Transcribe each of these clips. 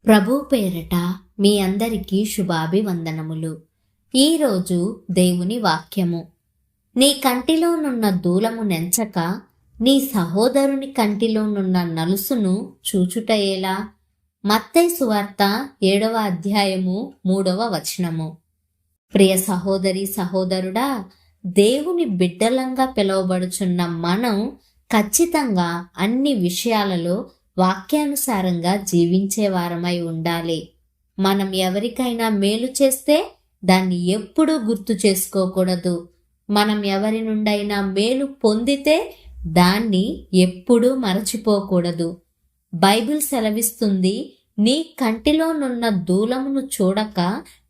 ప్రభు పేరట మీ అందరికీ శుభాభివందనములు. ఈరోజు దేవుని వాక్యము. నీ కంటిలోనున్న దూలము నెంచక నీ సహోదరుని కంటిలోనున్న నలుసును చూచుటయేలా? మత్తయి సువార్త 7వ అధ్యాయము 3వ వచనము. ప్రియ సహోదరి సహోదరుడా, దేవుని బిడ్డలంగా పిలువబడుచున్న మనం ఖచ్చితంగా అన్ని విషయాలలో వాక్యానుసారంగా జీవించే వారమై ఉండాలి. మనం ఎవరికైనా మేలు చేస్తే దాన్ని ఎప్పుడూ గుర్తు చేసుకోకూడదు. మనం ఎవరి నుండైనా మేలు పొందితే దాన్ని ఎప్పుడూ మరచిపోకూడదు. బైబిల్ సెలవిస్తుంది, నీ కంటిలోనున్న దూలమును చూడక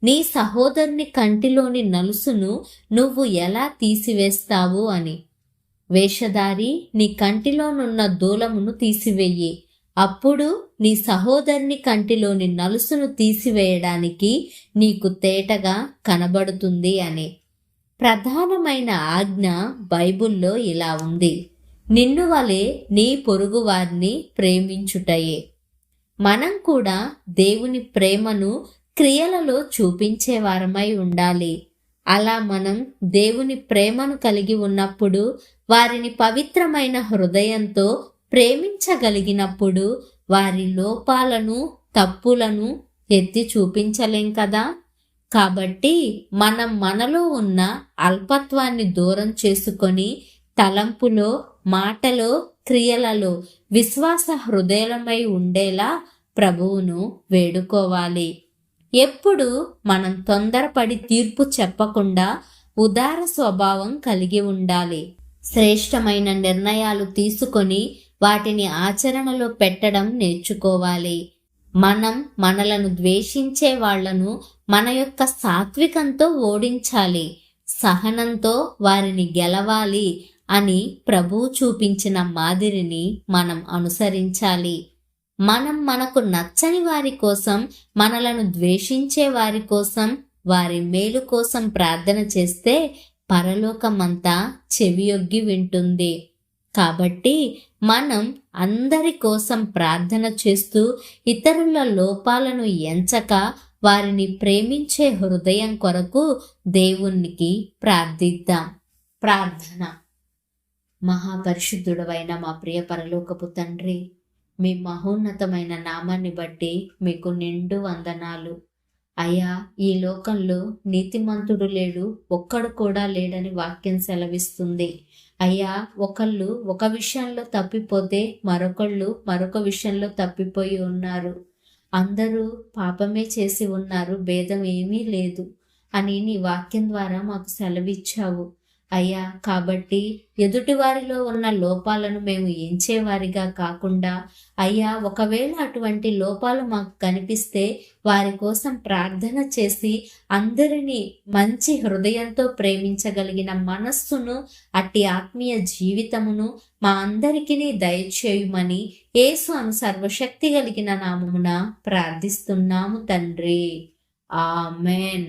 నీ సహోదరుని కంటిలోని నలుసును నువ్వు ఎలా తీసివేస్తావు అని. వేషధారి, నీ కంటిలోనున్న దూలమును తీసివేయి, అప్పుడు నీ సహోదరుని కంటిలోని నలుసును తీసివేయడానికి నీకు తేటగా కనబడుతుంది అని. ప్రధానమైన ఆజ్ఞ బైబిల్లో ఇలా ఉంది, నిన్ను వలె నీ పొరుగువారిని ప్రేమించుటయే. మనం కూడా దేవుని ప్రేమను క్రియలలో చూపించేవారమై ఉండాలి. అలా మనం దేవుని ప్రేమను కలిగి ఉన్నప్పుడు, వారిని పవిత్రమైన హృదయంతో ప్రేమించగలిగినప్పుడు వారి లోపాలను, తప్పులను ఎత్తి చూపించలేం కదా. కాబట్టి మనం మనలో ఉన్న అల్పత్వాన్ని దూరం చేసుకొని తలంపులో, మాటలో, క్రియలలో విశ్వాస హృదయమై ఉండేలా ప్రభువును వేడుకోవాలి. ఎప్పుడు మనం తొందరపడి తీర్పు చెప్పకుండా ఉదార స్వభావం కలిగి ఉండాలి. శ్రేష్టమైన నిర్ణయాలు తీసుకొని వాటిని ఆచరణలో పెట్టడం నేర్చుకోవాలి. మనం మనలను ద్వేషించే వాళ్లను మన యొక్క సాత్వికంతో ఓడించాలి. సహనంతో వారిని గెలవాలి అని ప్రభువు చూపించిన మాదిరిని మనం అనుసరించాలి. మనం మనకు నచ్చని వారి కోసం, మనలను ద్వేషించే వారి కోసం, వారి మేలు కోసం ప్రార్థన చేస్తే పరలోకమంతా చెవియొగ్గి వింటుంది. కాబట్టి మనం అందరి కోసం ప్రార్థన చేస్తూ ఇతరుల లోపాలను ఎంచక వారిని ప్రేమించే హృదయం కొరకు దేవునికి ప్రార్థిద్దాం. ప్రార్థన. మహాపరిశుద్ధుడవైన మా ప్రియ పరలోకపు తండ్రి, మీ మహోన్నతమైన నామాన్ని బట్టి మీకు నిండు వందనాలు. అయ్యా, ఈ లోకంలో నీతిమంతుడు లేడు, ఒక్కడు కూడా లేడని వాక్యం సెలవిస్తుంది. అయ్యా, ఒకళ్ళు ఒక విషయంలో తప్పిపోతే మరొకళ్ళు మరొక విషయంలో తప్పిపోయి ఉన్నారు. అందరూ పాపమే చేసి ఉన్నారు, భేదం ఏమీ లేదు అని నీ వాక్యం ద్వారా మాకు సెలవిచ్చావు. అయ్యా, కాబట్టి ఎదుటివారిలో ఉన్న లోపాలను మేము ఎంచేవారిగా కాకుండా, అయ్యా, ఒకవేళ అటువంటి లోపాలు మాకు కనిపిస్తే వారి కోసం ప్రార్థన చేసి అందరినీ మంచి హృదయంతో ప్రేమించగలిగిన మనస్సును, అట్టి ఆత్మీయ జీవితమును మా అందరికీ దయచేయుమని యేసు అను సర్వశక్తి కలిగిన నామమున ప్రార్థిస్తున్నాము తండ్రి. ఆమెన్.